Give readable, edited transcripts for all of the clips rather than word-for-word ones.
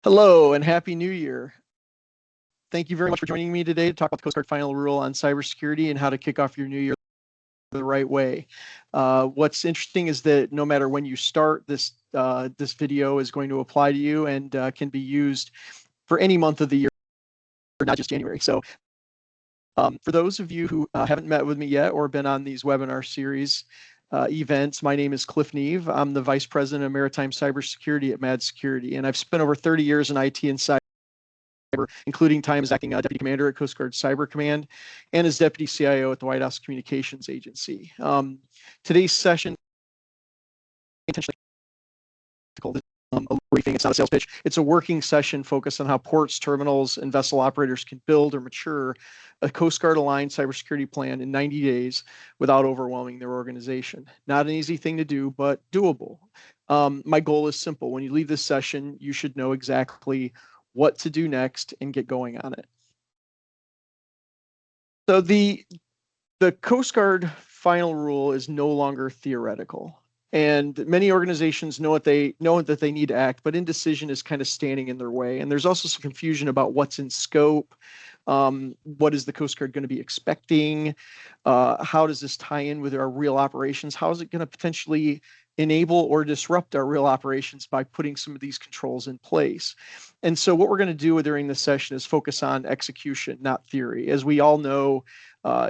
Hello and Happy New Year. Thank you very much for joining me today to talk about the Coast Guard final rule on cybersecurity and how to kick off your new year the right way. What's interesting is that no matter when you start, this video is going to apply to you and can be used for any month of the year, not just January. So for those of you who haven't met with me yet or been on these webinar series events, my name is Cliff Neve. I'm the Vice President of Maritime Cybersecurity at MAD Security, and I've spent over 30 years in IT and cyber, including time as acting Deputy Commander at Coast Guard Cyber Command and as Deputy CIO at the White House Communications Agency. Today's session intentionally a briefing. It's not a sales pitch. It's a working session focused on how ports, terminals, and vessel operators can build or mature a Coast Guard aligned cybersecurity plan in 90 days without overwhelming their organization. Not an easy thing to do, but doable. My goal is simple. When you leave this session, you should know exactly what to do next and get going on it. So the Coast Guard final rule is no longer theoretical. And many organizations know that they need to act, but indecision is kind of standing in their way. And there's also some confusion about what's in scope. What is the Coast Guard going to be expecting? How does this tie in with our real operations? How is it going to potentially enable or disrupt our real operations by putting some of these controls in place? And so what we're going to do during this session is focus on execution, not theory. As we all know,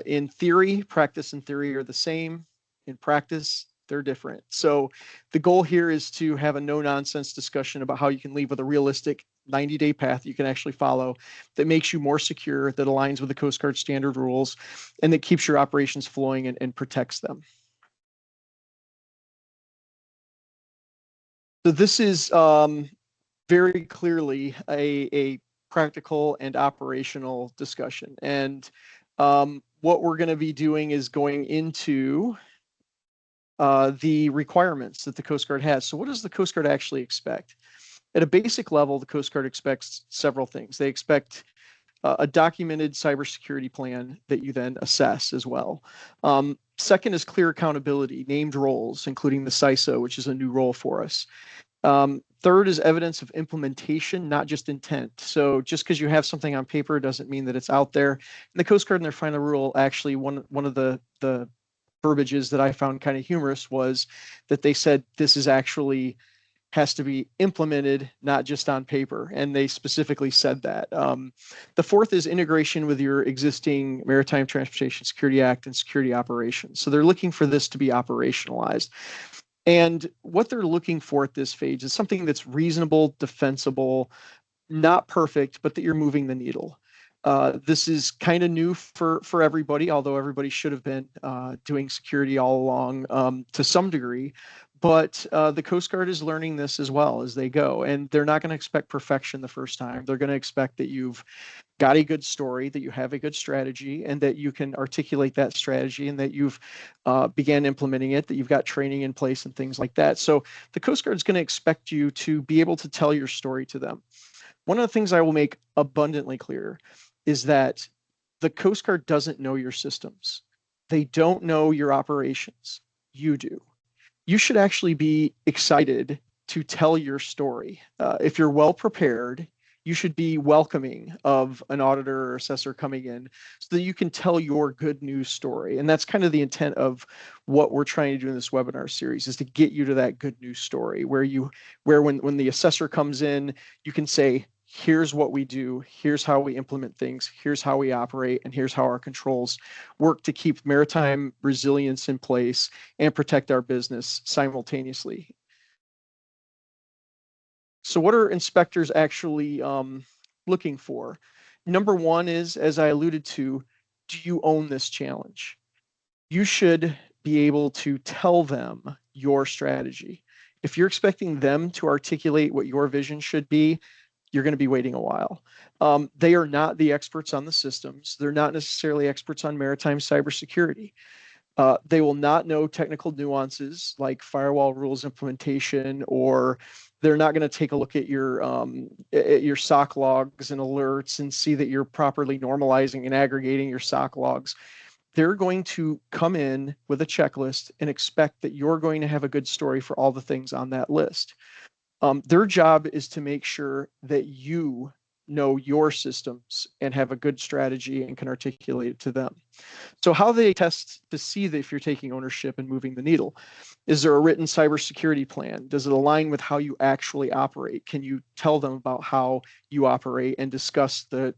in theory, practice and theory are the same. In practice, they're different. So the goal here is to have a no-nonsense discussion about how you can leave with a realistic 90-day path you can actually follow that makes you more secure, that aligns with the Coast Guard standard rules, and that keeps your operations flowing and protects them. So this is very clearly a practical and operational discussion. And what we're going to be doing is going into the requirements that the Coast Guard has. So what does the Coast Guard actually expect? At a basic level, the Coast Guard expects several things. They expect a documented cybersecurity plan that you then assess as well. Second is clear accountability, named roles, including the CISO, which is a new role for us. Third is evidence of implementation, not just intent. So just because you have something on paper doesn't mean that it's out there. And the Coast Guard in their final rule, actually, one of the verbiages that I found kind of humorous was that they said this is actually has to be implemented, not just on paper. And they specifically said that. The fourth is integration with your existing Maritime Transportation Security Act and security operations. So they're looking for this to be operationalized. And what they're looking for at this phase is something that's reasonable, defensible, not perfect, but that you're moving the needle. This is kind of new for everybody, although everybody should have been doing security all along to some degree. But the Coast Guard is learning this as well as they go, and they're not going to expect perfection the first time. They're going to expect that you've got a good story, that you have a good strategy, and that you can articulate that strategy, and that you've began implementing it, that you've got training in place and things like that. So the Coast Guard is going to expect you to be able to tell your story to them. One of the things I will make abundantly clear is that the Coast Guard doesn't know your systems. They don't know your operations. You do. You should actually be excited to tell your story. If you're well prepared, you should be welcoming of an auditor or assessor coming in so that you can tell your good news story. And that's kind of the intent of what we're trying to do in this webinar series, is to get you to that good news story where when the assessor comes in, you can say, here's what we do, here's how we implement things, here's how we operate, and here's how our controls work to keep maritime resilience in place and protect our business simultaneously. So what are inspectors actually looking for? Number one is, as I alluded to, do you own this challenge? You should be able to tell them your strategy. If you're expecting them to articulate what your vision should be, you're going to be waiting a while. They are not the experts on the systems. They're not necessarily experts on maritime cybersecurity. They will not know technical nuances like firewall rules implementation, or they're not going to take a look at your SOC logs and alerts and see that you're properly normalizing and aggregating your SOC logs. They're going to come in with a checklist and expect that you're going to have a good story for all the things on that list. Their job is to make sure that you know your systems and have a good strategy and can articulate it to them. So how they test to see that if you're taking ownership and moving the needle. Is there a written cybersecurity plan? Does it align with how you actually operate? Can you tell them about how you operate and discuss the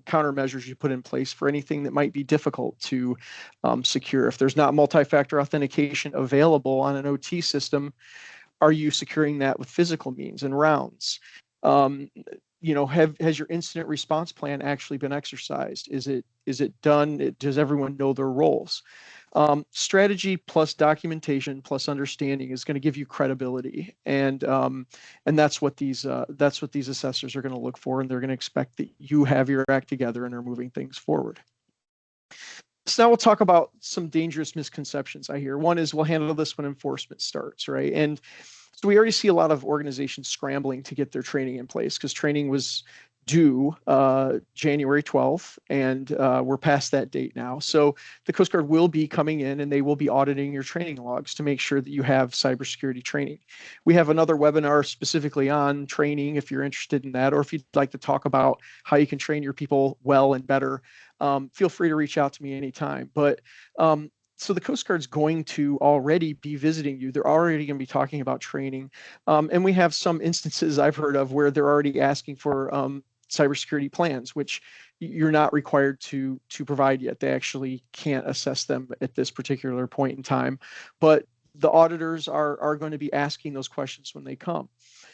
countermeasures you put in place for anything that might be difficult to secure? If there's not multi-factor authentication available on an OT system, are you securing that with physical means and rounds? Has your incident response plan actually been exercised? Is it done? Does everyone know their roles? Strategy plus documentation plus understanding is going to give you credibility, and that's what these assessors are going to look for, and they're going to expect that you have your act together and are moving things forward. So now we'll talk about some dangerous misconceptions I hear. One is we'll handle this when enforcement starts, right? And so we already see a lot of organizations scrambling to get their training in place because training was due January 12th, and we're past that date now. So the Coast Guard will be coming in and they will be auditing your training logs to make sure that you have cybersecurity training. We have another webinar specifically on training if you're interested in that, or if you'd like to talk about how you can train your people well and better. Feel free to reach out to me anytime. But so the Coast Guard's going to already be visiting you. They're already going to be talking about training. And we have some instances I've heard of where they're already asking for cybersecurity plans, which you're not required to provide yet. They actually can't assess them at this particular point in time. But the auditors are going to be asking those questions when they come.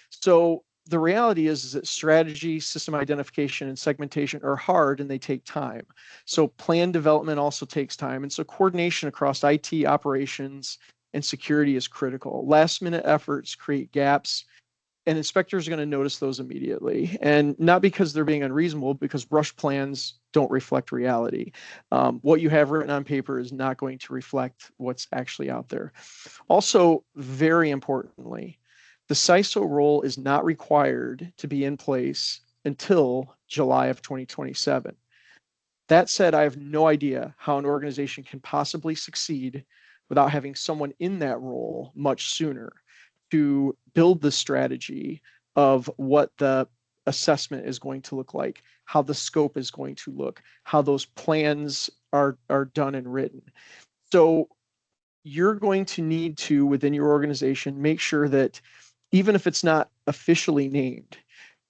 So the reality is that strategy, system identification, and segmentation are hard and they take time. So plan development also takes time. And so coordination across IT operations and security is critical. Last minute efforts create gaps, and inspectors are going to notice those immediately. And not because they're being unreasonable, because rush plans don't reflect reality. What you have written on paper is not going to reflect what's actually out there. Also, very importantly, the CISO role is not required to be in place until July of 2027. That said, I have no idea how an organization can possibly succeed without having someone in that role much sooner to build the strategy of what the assessment is going to look like, how the scope is going to look, how those plans are done and written. So you're going to need to, within your organization, make sure that even if it's not officially named,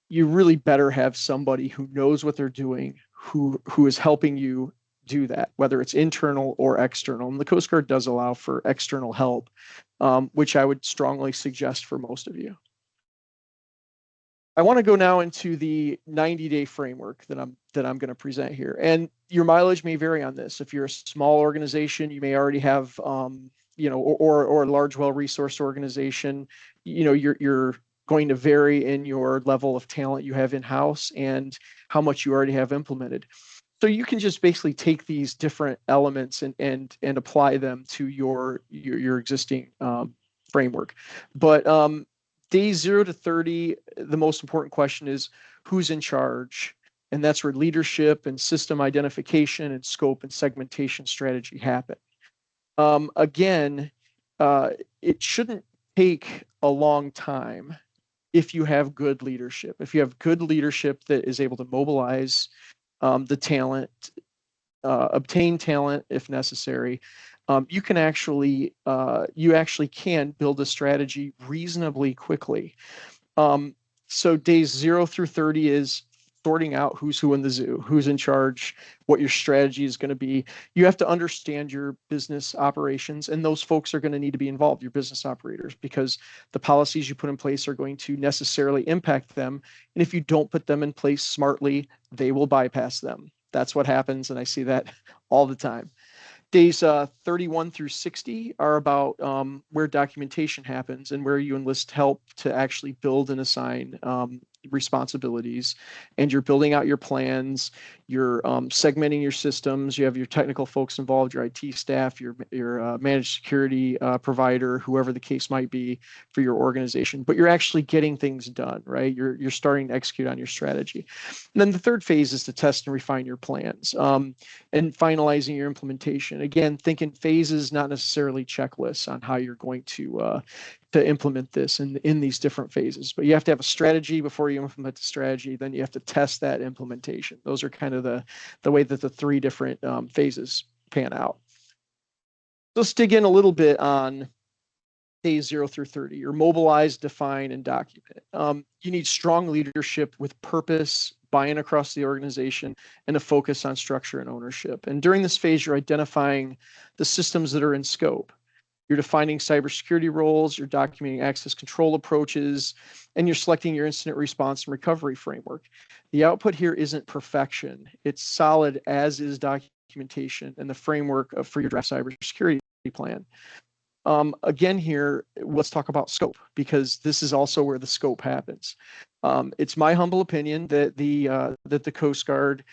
you really better have somebody who knows what they're doing, who is helping you do that, whether it's internal or external. And the Coast Guard does allow for external help, which I would strongly suggest for most of you. I want to go now into the 90-day framework that I'm going to present here. And your mileage may vary on this. If you're a small organization, you may already have or a large, well-resourced organization, you're going to vary in your level of talent you have in-house and how much you already have implemented. So you can just basically take these different elements and apply them to your existing framework. But days 0 to 30, the most important question is who's in charge? And that's where leadership and system identification and scope and segmentation strategy happen. Again, it shouldn't take a long time if you have good leadership. If you have good leadership that is able to mobilize the talent, obtain talent if necessary, you actually can build a strategy reasonably quickly. So days 0 through 30 is sorting out who's who in the zoo, who's in charge, what your strategy is going to be. You have to understand your business operations, and those folks are going to need to be involved, your business operators, because the policies you put in place are going to necessarily impact them. And if you don't put them in place smartly, they will bypass them. That's what happens, and I see that all the time. Days 31 through 60 are about where documentation happens and where you enlist help to actually build and assign responsibilities, and you're building out your plans, you're segmenting your systems, you have your technical folks involved, your IT staff, your managed security provider, whoever the case might be for your organization, but you're actually getting things done, right? You're starting to execute on your strategy. And then the third phase is to test and refine your plans and finalizing your implementation. Again, think in phases, not necessarily checklists on how you're going to implement this in these different phases. But you have to have a strategy before you implement the strategy. Then you have to test that implementation. Those are kind of the way that the three different phases pan out. Let's dig in a little bit on phase 0 through 30. You're mobilize, define, and document. You need strong leadership with purpose, buy-in across the organization, and a focus on structure and ownership. And during this phase, you're identifying the systems that are in scope. You're defining cybersecurity roles, you're documenting access control approaches, and you're selecting your incident response and recovery framework. The output here isn't perfection. It's solid, as is documentation and the framework for your draft cybersecurity plan. Again here, let's talk about scope, because this is also where the scope happens. It's my humble opinion that the Coast Guard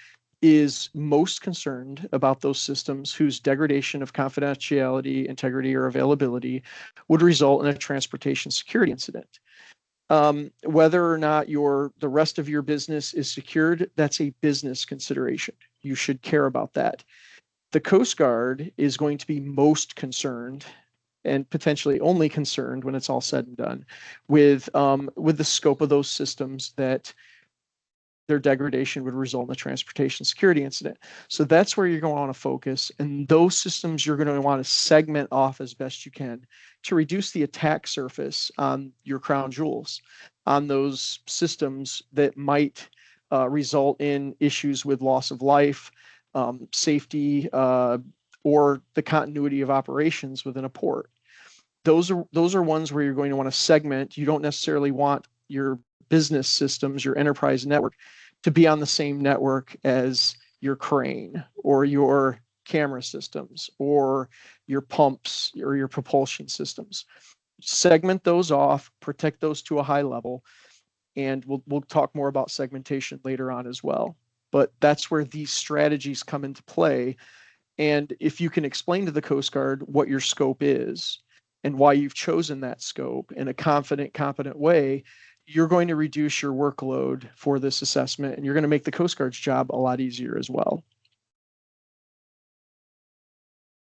is most concerned about those systems whose degradation of confidentiality, integrity, or availability would result in a transportation security incident. Whether or not the rest of your business is secured, that's a business consideration. You should care about that. The Coast Guard is going to be most concerned, and potentially only concerned when it's all said and done, with the scope of those systems that their degradation would result in a transportation security incident. So that's where you're going to want to focus. And those systems you're going to want to segment off as best you can to reduce the attack surface on your crown jewels, on those systems that might result in issues with loss of life, safety, or the continuity of operations within a port. Those are ones where you're going to want to segment. You don't necessarily want your business systems, your enterprise network, to be on the same network as your crane or your camera systems or your pumps or your propulsion systems. Segment those off, protect those to a high level, and we'll talk more about segmentation later on as well. But that's where these strategies come into play. And if you can explain to the Coast Guard what your scope is and why you've chosen that scope in a confident, competent way, you're going to reduce your workload for this assessment, and you're going to make the Coast Guard's job a lot easier as well.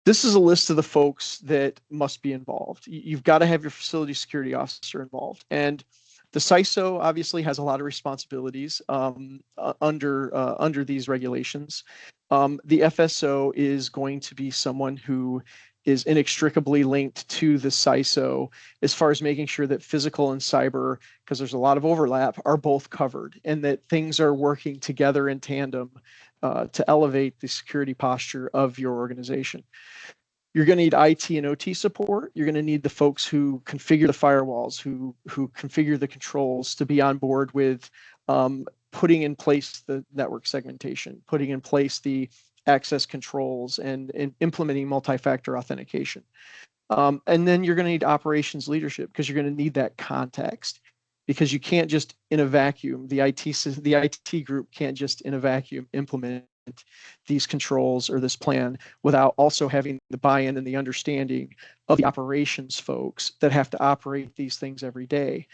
This is a list of the folks that must be involved. You've got to have your facility security officer involved. And the CISO obviously has a lot of responsibilities under these regulations. The FSO is going to be someone who is inextricably linked to the CISO as far as making sure that physical and cyber, because there's a lot of overlap, are both covered, and that things are working together in tandem to elevate the security posture of your organization. You're going to need IT and OT support. You're going to need the folks who configure the firewalls, who configure the controls, to be on board with putting in place the network segmentation, putting in place the access controls, and implementing multi-factor authentication. And then you're going to need operations leadership, because you're going to need that context, because you can't just in a vacuum, the IT group can't just in a vacuum implement these controls or this plan without also having the buy-in and the understanding of the operations folks that have to operate these things every day.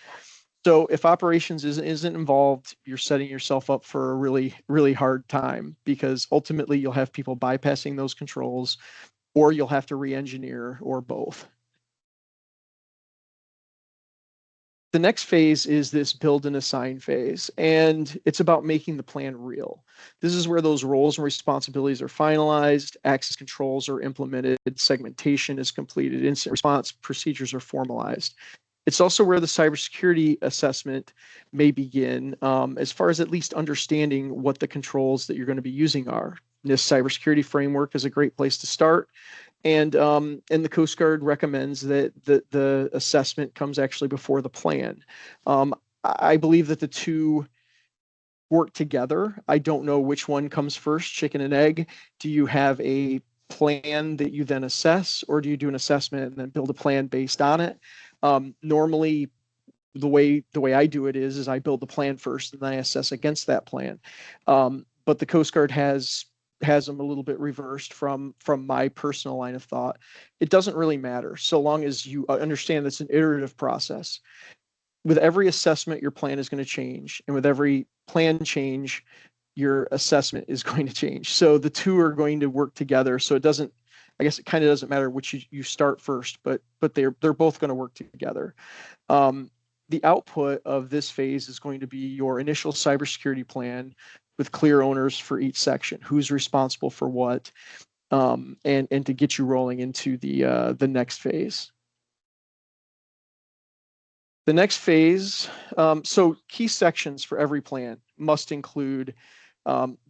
So if operations isn't involved, you're setting yourself up for a really, really hard time, because ultimately you'll have people bypassing those controls, or you'll have to re-engineer, or both. The next phase is this build and assign phase, and it's about making the plan real. This is where those roles and responsibilities are finalized, access controls are implemented, segmentation is completed, incident response procedures are formalized. It's also where the cybersecurity assessment may begin, as far as at least understanding what the controls that you're going to be using are. This cybersecurity framework is a great place to start. And the Coast Guard recommends that the assessment comes actually before the plan. I believe that the two work together. I don't know which one comes first, chicken and egg. Do you have a plan that you then assess, or do you do an assessment and then build a plan based on it? Normally, the way I do it is I build the plan first and then I assess against that plan. But the Coast Guard has them a little bit reversed from my personal line of thought. It doesn't really matter, so long as you understand that's an iterative process. With every assessment, your plan is going to change, and with every plan change, your assessment is going to change. So the two are going to work together, so it doesn't I guess it kind of doesn't matter which you start first, but they're both going to work together. The output of this phase is going to be your initial cybersecurity plan with clear owners for each section, who's responsible for what, and to get you rolling into the next phase. The next phase, so key sections for every plan must include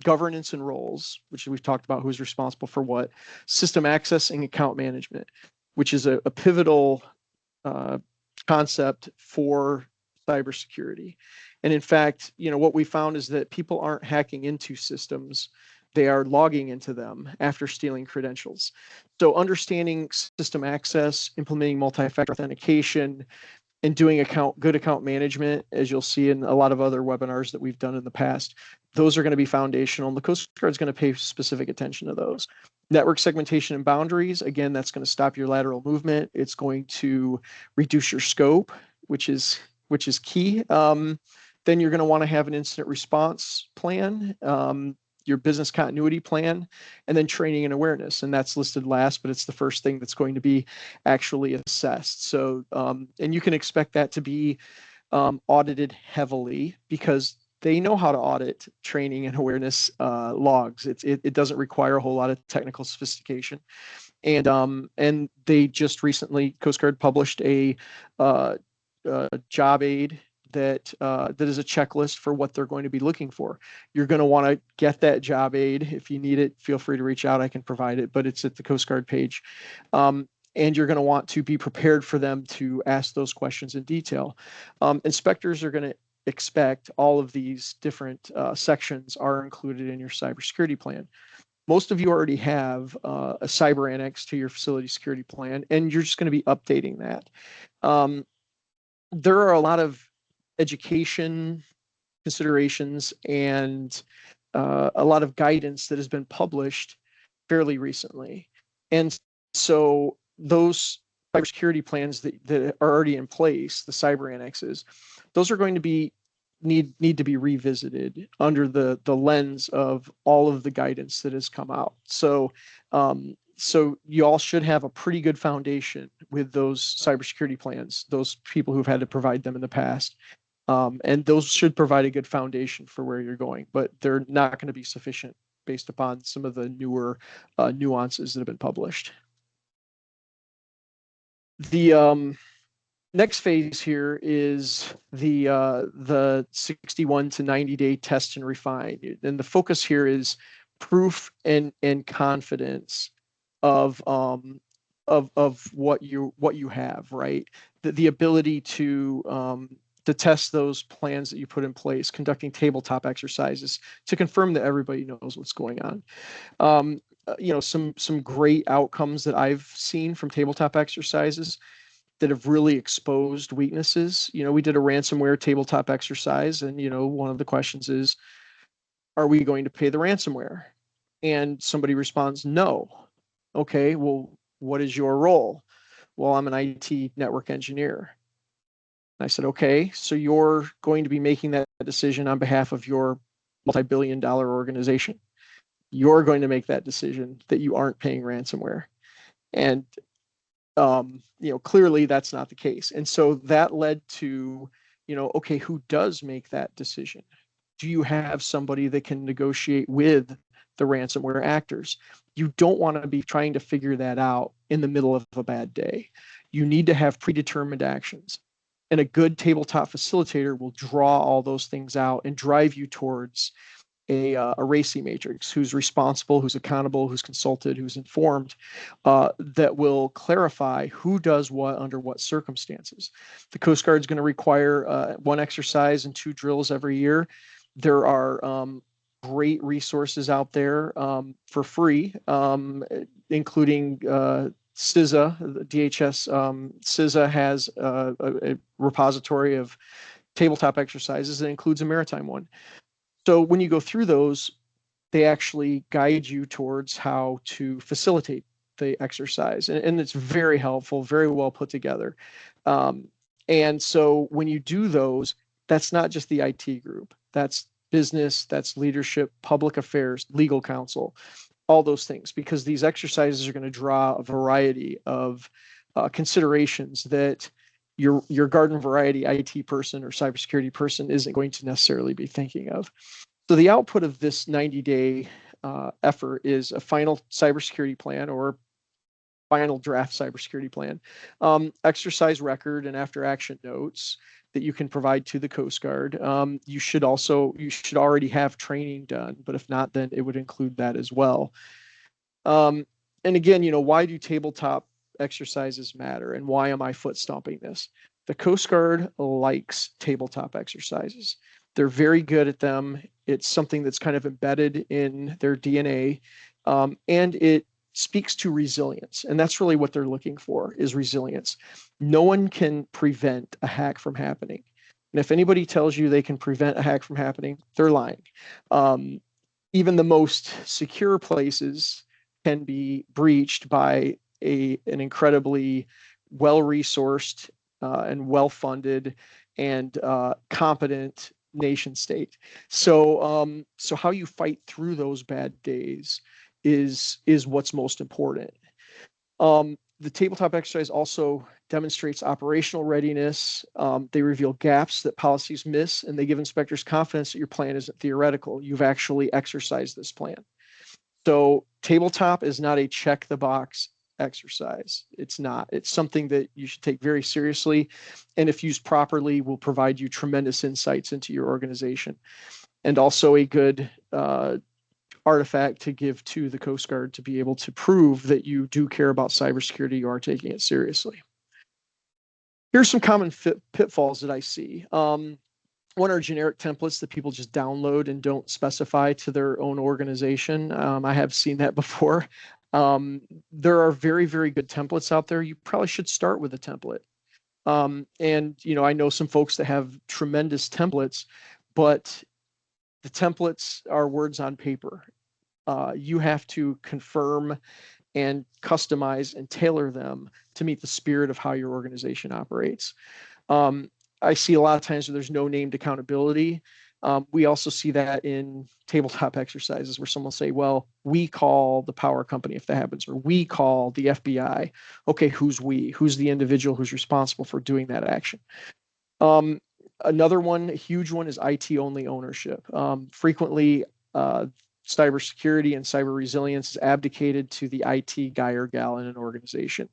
governance and roles, which we've talked about, who's responsible for what, system access and account management, which is a pivotal concept for cybersecurity. And in fact, what we found is that people aren't hacking into systems, they are logging into them after stealing credentials. So understanding system access, implementing multi-factor authentication, and doing good account management, as you'll see in a lot of other webinars that we've done in the past, those are going to be foundational, and the Coast Guard is going to pay specific attention to those. Network segmentation and boundaries, again, that's going to stop your lateral movement. It's going to reduce your scope, which is key. Then you're going to want to have an incident response plan, your business continuity plan, and then training and awareness. And that's listed last, but it's the first thing that's going to be actually assessed. So, and you can expect that to be audited heavily, because they know how to audit training and awareness logs. It doesn't require a whole lot of technical sophistication. And they just recently, Coast Guard published a job aid that is a checklist for what they're going to be looking for. You're going to want to get that job aid. If you need it, feel free to reach out. I can provide it, but it's at the Coast Guard page. And you're going to want to be prepared for them to ask those questions in detail. Inspectors are going to expect all of these different sections are included in your cybersecurity plan. Most of you already have a cyber annex to your facility security plan, and you're just going to be updating that. There are a lot of education considerations and a lot of guidance that has been published fairly recently. And so those cybersecurity plans that are already in place, the cyber annexes, those are going to be need to be revisited under the lens of all of the guidance that has come out. So so you all should have a pretty good foundation with those cybersecurity plans, those people who've had to provide them in the past. And those should provide a good foundation for where you're going, but they're not going to be sufficient based upon some of the newer nuances that have been published. The next phase here is the 61 to 90-day test and refine. And the focus here is proof and confidence of what you have, right? The ability to test those plans that you put in place, conducting tabletop exercises to confirm that everybody knows what's going on. Some great outcomes that I've seen from tabletop exercises that have really exposed weaknesses. We did a ransomware tabletop exercise, and one of the questions is, are we going to pay the ransomware? And somebody responds, no. Okay, well, what is your role? Well, I'm an IT network engineer. And I said, okay, so you're going to be making that decision on behalf of your multi-billion-dollar organization. You're going to make that decision that you aren't paying ransomware. And clearly that's not the case. And so that led to, okay, who does make that decision? Do you have somebody that can negotiate with the ransomware actors? You don't want to be trying to figure that out in the middle of a bad day. You need to have predetermined actions. And a good tabletop facilitator will draw all those things out and drive you towards a RACI matrix, who's responsible, who's accountable, who's consulted, who's informed, that will clarify who does what under what circumstances. The Coast Guard is going to require one exercise and 2 drills every year. There are great resources out there for free, including CISA, the DHS. CISA has a repository of tabletop exercises that includes a maritime one. So when you go through those, they actually guide you towards how to facilitate the exercise. And it's very helpful, very well put together. And so when you do those, that's not just the IT group. That's business, that's leadership, public affairs, legal counsel. all those things, because these exercises are going to draw a variety of considerations that your garden variety IT person or cybersecurity person isn't going to necessarily be thinking of. So the output of this 90-day effort is a final cybersecurity plan or final draft cybersecurity plan, exercise record and after action notes that you can provide to the Coast Guard. You should already have training done, but if not, then it would include that as well. And again, why do tabletop exercises matter, and why am I foot stomping this? The Coast Guard likes tabletop exercises. They're very good at them. It's something that's kind of embedded in their DNA, and it speaks to resilience. And that's really what they're looking for, is resilience. No one can prevent a hack from happening. And if anybody tells you they can prevent a hack from happening, they're lying. Even the most secure places can be breached by an incredibly well-resourced and well-funded and competent nation state. So how you fight through those bad days is what's most important. The tabletop exercise also demonstrates operational readiness. They reveal gaps that policies miss, and they give inspectors confidence that your plan isn't theoretical. You've actually exercised this plan. So tabletop is not a check the box exercise. It's not. It's something that you should take very seriously, and if used properly, will provide you tremendous insights into your organization, and also a good artifact to give to the Coast Guard to be able to prove that you do care about cybersecurity, you are taking it seriously. Here's some common pitfalls that I see. One are generic templates that people just download and don't specify to their own organization. I have seen that before. There are very, very good templates out there. You probably should start with a template. And, I know some folks that have tremendous templates, but the templates are words on paper. You have to confirm and customize and tailor them to meet the spirit of how your organization operates. I see a lot of times where there's no named accountability. We also see that in tabletop exercises where someone will say, well, we call the power company if that happens, or we call the FBI. Okay, who's we? Who's the individual who's responsible for doing that action? Another one, a huge one, is IT-only ownership. Frequently, cybersecurity and cyber resilience is abdicated to the IT guy or gal in an organization.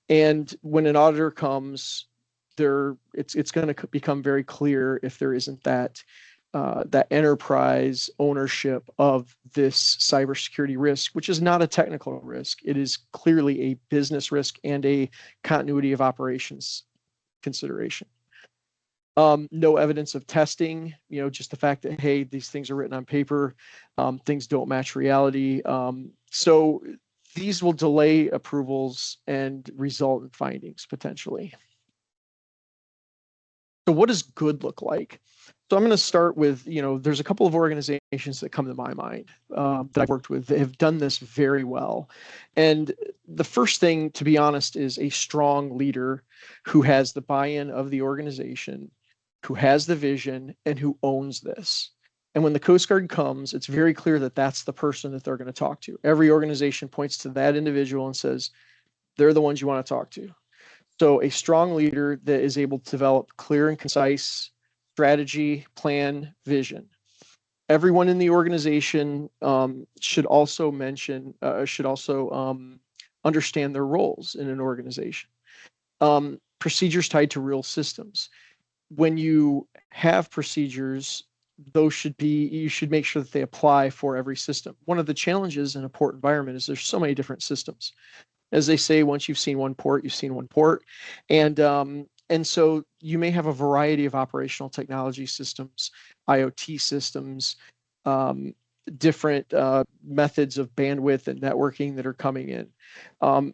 And when an auditor comes, it's going to become very clear if there isn't that enterprise ownership of this cybersecurity risk, which is not a technical risk. It is clearly a business risk and a continuity of operations consideration. No evidence of testing, just the fact that, hey, these things are written on paper, things don't match reality. So these will delay approvals and result in findings potentially. So what does good look like? So I'm going to start with, there's a couple of organizations that come to my mind that I've worked with that have done this very well. And the first thing, to be honest, is a strong leader who has the buy-in of the organization, who has the vision, and who owns this. And when the Coast Guard comes, it's very clear that that's the person that they're going to talk to. Every organization points to that individual and says, they're the ones you want to talk to. So a strong leader that is able to develop clear and concise strategy, plan, vision. Everyone in the organization should also understand their roles in an organization. Procedures tied to real systems. When you have procedures, you should make sure that they apply for every system. One of the challenges in a port environment is there's so many different systems. As they say, once you've seen one port, you've seen one port. And so you may have a variety of operational technology systems, IoT systems, different methods of bandwidth and networking that are coming in.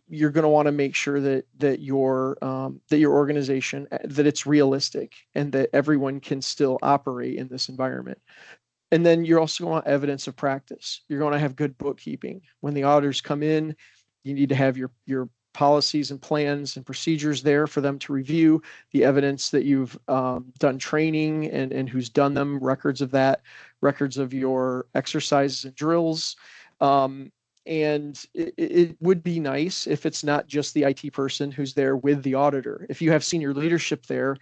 You're going to want to make sure that your organization, that it's realistic and that everyone can still operate in this environment. And then you're also going to want evidence of practice. You're going to have good bookkeeping. When the auditors come in, you need to have your policies and plans and procedures there for them to review, the evidence that you've done training and who's done them, records of that, records of your exercises and drills. And it would be nice if it's not just the IT person who's there with the auditor. If you have senior leadership there,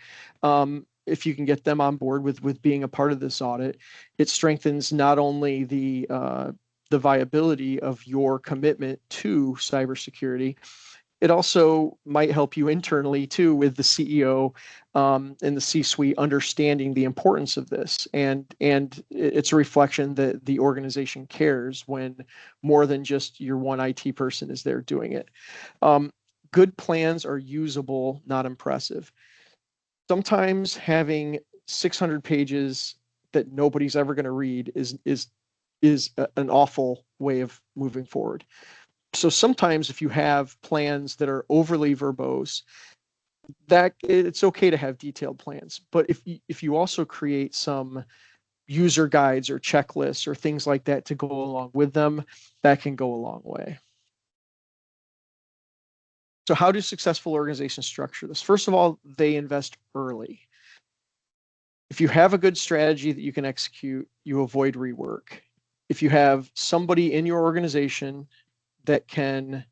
if you can get them on board with being a part of this audit, it strengthens not only the viability of your commitment to cybersecurity, it also might help you internally too with the CEO and the C-suite understanding the importance of this. And it's a reflection that the organization cares when more than just your one IT person is there doing it. Good plans are usable, not impressive. Sometimes having 600 pages that nobody's ever going to read is an awful way of moving forward. So sometimes if you have plans that are overly verbose, that it's okay to have detailed plans. But if you also create some user guides or checklists or things like that to go along with them, that can go a long way. So how do successful organizations structure this? First of all, they invest early. If you have a good strategy that you can execute, you avoid rework. If you have somebody in your organization that can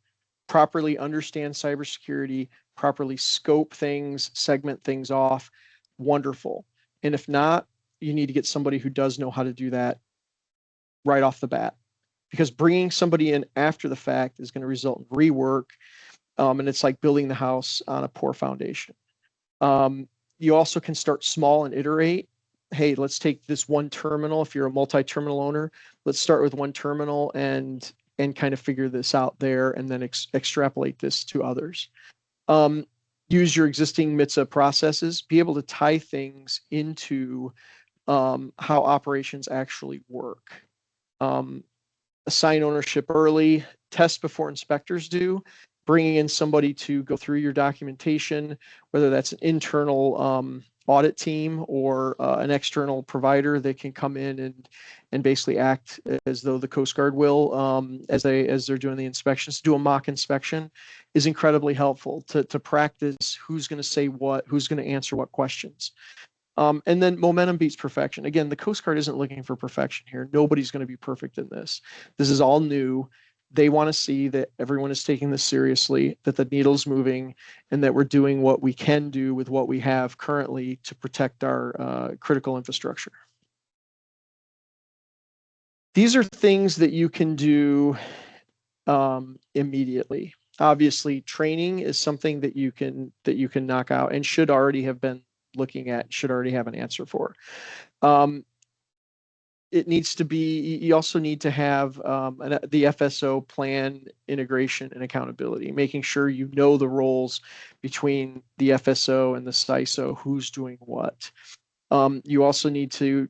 properly understand cybersecurity, properly scope things, segment things off, wonderful. And if not, you need to get somebody who does know how to do that right off the bat, because bringing somebody in after the fact is going to result in rework, and it's like building the house on a poor foundation. You also can start small and iterate. Hey, let's take this one terminal. If you're a multi-terminal owner, let's start with one terminal and kind of figure this out there, and then extrapolate this to others. Use your existing MITSA processes, be able to tie things into how operations actually work. Assign ownership early, test before inspectors do, bringing in somebody to go through your documentation, whether that's an internal audit team or an external provider that can come in and basically act as though the Coast Guard will as they're doing the inspections. Do a mock inspection is incredibly helpful to practice who's going to say what, who's going to answer what questions. And then momentum beats perfection. Again, the Coast Guard isn't looking for perfection here. Nobody's going to be perfect in this. This is all new. They want to see that everyone is taking this seriously, that the needle's moving, and that we're doing what we can do with what we have currently to protect our critical infrastructure. These are things that you can do immediately. Obviously, training is something that you can knock out and should already have been looking at, should already have an answer for. It needs to be, you also need to have the FSO plan, integration, and accountability, making sure you know the roles between the FSO and the CISO, who's doing what. You also need to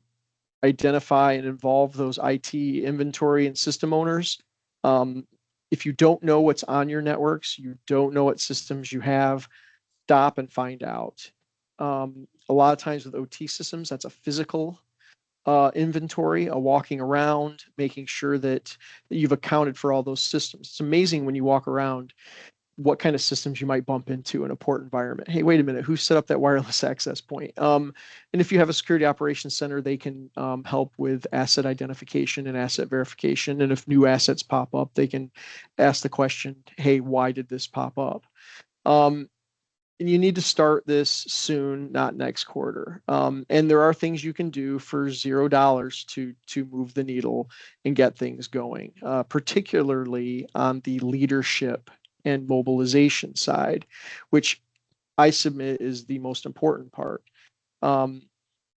identify and involve those IT inventory and system owners. If you don't know what's on your networks, you don't know what systems you have, stop and find out. A lot of times with OT systems, that's a physical inventory, a walking around, making sure that you've accounted for all those systems. It's amazing when you walk around what kind of systems you might bump into in a port environment. Hey, wait a minute, who set up that wireless access point? And if you have a security operations center, they can help with asset identification and asset verification. And if new assets pop up, they can ask the question, hey, why did this pop up? And you need to start this soon, not next quarter. And there are things you can do for $0 to move the needle and get things going, particularly on the leadership and mobilization side, which I submit is the most important part.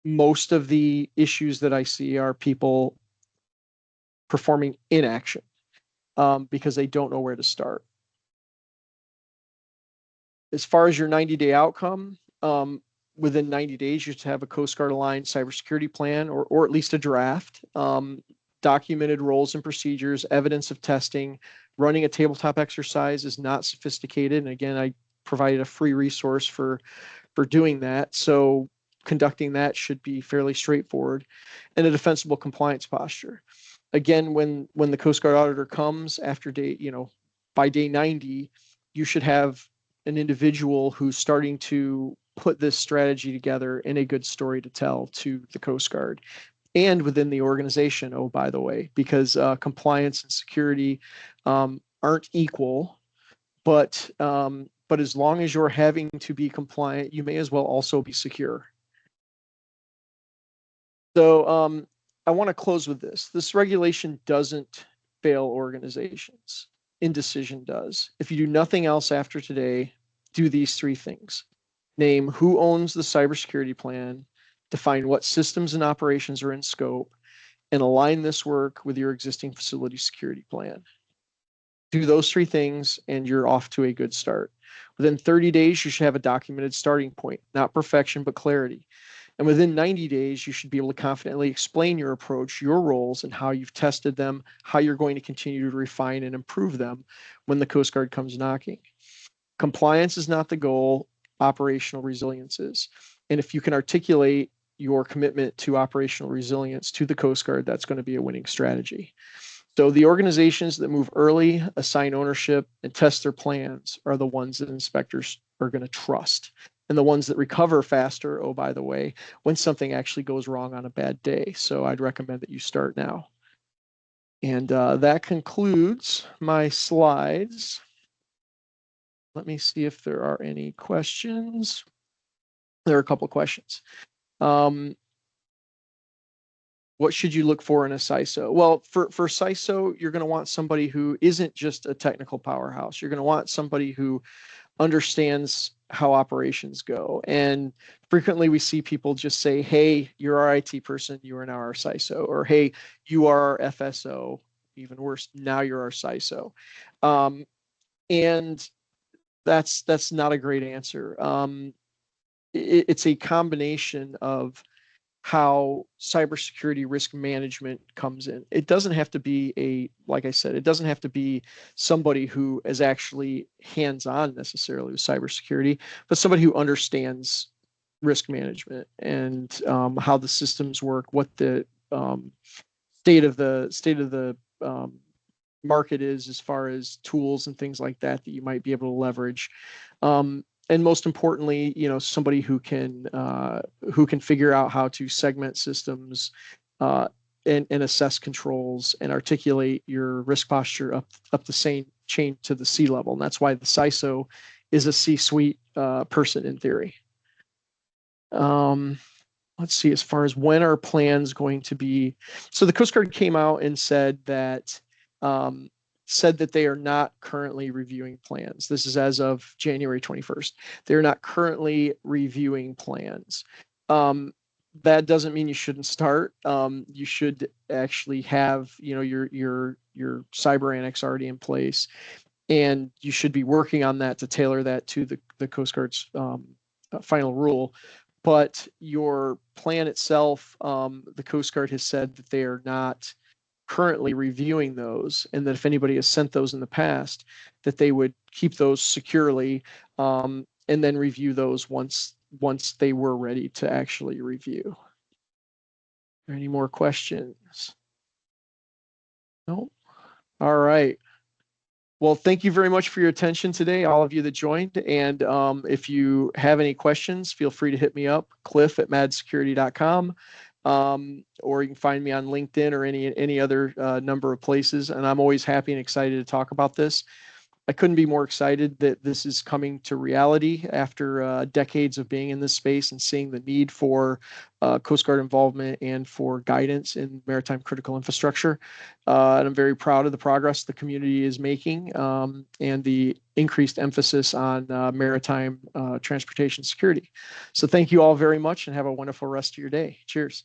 Most of the issues that I see are people performing inaction because they don't know where to start. As far as your 90-day outcome, within 90 days, you should have a Coast Guard aligned cybersecurity plan, or at least a draft, documented roles and procedures, evidence of testing. Running a tabletop exercise is not sophisticated. And again, I provided a free resource for doing that. So conducting that should be fairly straightforward. And a defensible compliance posture. Again, when the Coast Guard auditor comes after by day 90, you should have an individual who's starting to put this strategy together in a good story to tell to the Coast Guard. and within the organization. Oh, by the way, because compliance and security aren't equal, but as long as you're having to be compliant, you may as well also be secure. So I want to close with this. This regulation doesn't fail organizations. Indecision does. If you do nothing else after today, do these three things. Name who owns the cybersecurity plan, define what systems and operations are in scope, and align this work with your existing facility security plan. Do those three things and you're off to a good start. Within 30 days, you should have a documented starting point, not perfection, but clarity. And within 90 days, you should be able to confidently explain your approach, your roles, and how you've tested them, how you're going to continue to refine and improve them when the Coast Guard comes knocking. Compliance is not the goal, operational resilience is. And if you can articulate your commitment to operational resilience to the Coast Guard, that's going to be a winning strategy. So the organizations that move early, assign ownership, and test their plans are the ones that inspectors are going to trust. And the ones that recover faster, oh, by the way, when something actually goes wrong on a bad day. So I'd recommend that you start now. And that concludes my slides. Let me see if there are any questions. There are a couple questions. What should you look for in a CISO? Well, for CISO, you're going to want somebody who isn't just a technical powerhouse. You're going to want somebody who understands how operations go. And frequently we see people just say, hey, you're our IT person, you are now our CISO, or hey, you are our FSO, even worse, now you're our CISO. And that's not a great answer. It's a combination of how cybersecurity risk management comes in. It doesn't have to be like I said, it doesn't have to be somebody who is actually hands-on necessarily with cybersecurity, but somebody who understands risk management and how the systems work, what the state of the market is as far as tools and things like that you might be able to leverage. And most importantly, somebody who can figure out how to segment systems and assess controls and articulate your risk posture up the same chain to the C level. And that's why the CISO is a C-suite person in theory. Let's see, as far as when our plans going to be. So the Coast Guard came out and said that they are not currently reviewing plans. This is as of January 21st. They're not currently reviewing plans. That doesn't mean you shouldn't start. You should actually have, your cyber annex already in place, and you should be working on that to tailor that to the Coast Guard's final rule. But your plan itself, the Coast Guard has said that they are not currently reviewing those, and that if anybody has sent those in the past, that they would keep those securely and then review those once they were ready to actually review. Are there any more questions? No? All right. Well, thank you very much for your attention today, all of you that joined. And if you have any questions, feel free to hit me up, cliff@madsecurity.com. Or you can find me on LinkedIn or any other number of places. And I'm always happy and excited to talk about this. I couldn't be more excited that this is coming to reality after decades of being in this space and seeing the need for Coast Guard involvement and for guidance in maritime critical infrastructure. And I'm very proud of the progress the community is making and the increased emphasis on maritime transportation security. So thank you all very much and have a wonderful rest of your day. Cheers.